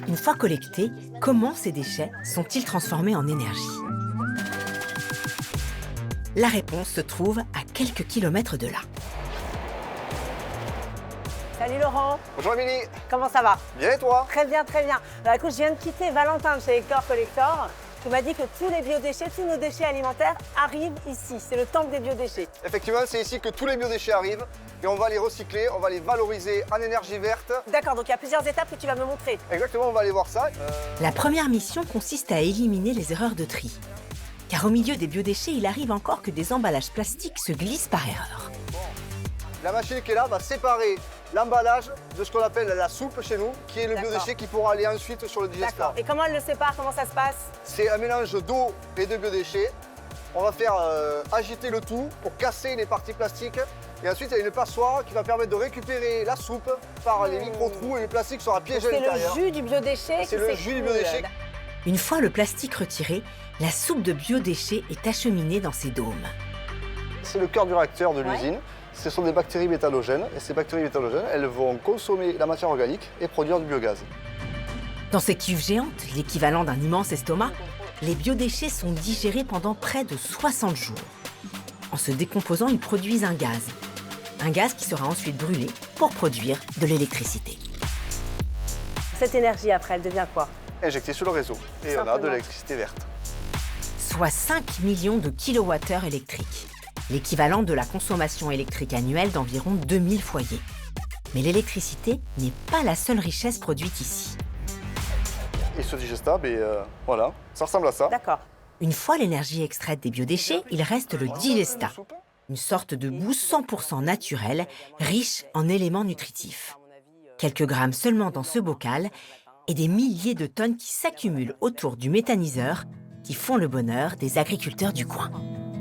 Une fois collectés, comment ces déchets sont-ils transformés en énergie? La réponse se trouve à quelques kilomètres de là. Salut Laurent, Bonjour Émilie, comment ça va? bien et toi? Très bien, très bien. Alors écoute, je viens de quitter Valentin de chez Hector Collector. Tu m'as dit que tous les biodéchets, tous nos déchets alimentaires arrivent ici. C'est le temple des biodéchets. Effectivement, c'est ici que tous les biodéchets arrivent et on va les recycler, on va les valoriser en énergie verte. D'accord, donc il y a plusieurs étapes que tu vas me montrer. Exactement, on va aller voir ça. La première mission consiste à éliminer les erreurs de tri. Car au milieu des biodéchets, il arrive encore que des emballages plastiques se glissent par erreur. La machine qui est là va séparer l'emballage de ce qu'on appelle la soupe chez nous, qui est le D'accord. biodéchet qui pourra aller ensuite sur le digesteur. D'accord. Et comment elle le sépare? Comment ça se passe? C'est un mélange d'eau et de biodéchets. On va faire agiter le tout pour casser les parties plastiques. Et ensuite, il y a une passoire qui va permettre de récupérer la soupe par les micro-trous et le plastique sera piégé à C'est l'intérieur. le jus du biodéchet C'est qui le jus du biodéchet. Une fois le plastique retiré, la soupe de biodéchets est acheminée dans ces dômes. C'est le cœur du réacteur de Ouais. l'usine. Ce sont des bactéries métallogènes et ces bactéries métallogènes, elles vont consommer la matière organique et produire du biogaz. Dans ces cuves géantes, l'équivalent d'un immense estomac, les biodéchets sont digérés pendant près de 60 jours. En se décomposant, ils produisent un gaz. Un gaz qui sera ensuite brûlé pour produire de l'électricité. Cette énergie, après, elle devient quoi? Injecté sur le réseau. Et on a de Simplement. l'électricité verte. Soit 5 millions de kilowattheures électriques, l'équivalent de la consommation électrique annuelle d'environ 2000 foyers. Mais l'électricité n'est pas la seule richesse produite ici. Et ce digestable, voilà, ça ressemble à ça. D'accord. Une fois l'énergie extraite des biodéchets, il reste le digesta, une sorte de boue 100% naturelle, riche en éléments nutritifs. Quelques grammes seulement dans ce bocal et des milliers de tonnes qui s'accumulent autour du méthaniseur qui font le bonheur des agriculteurs du coin.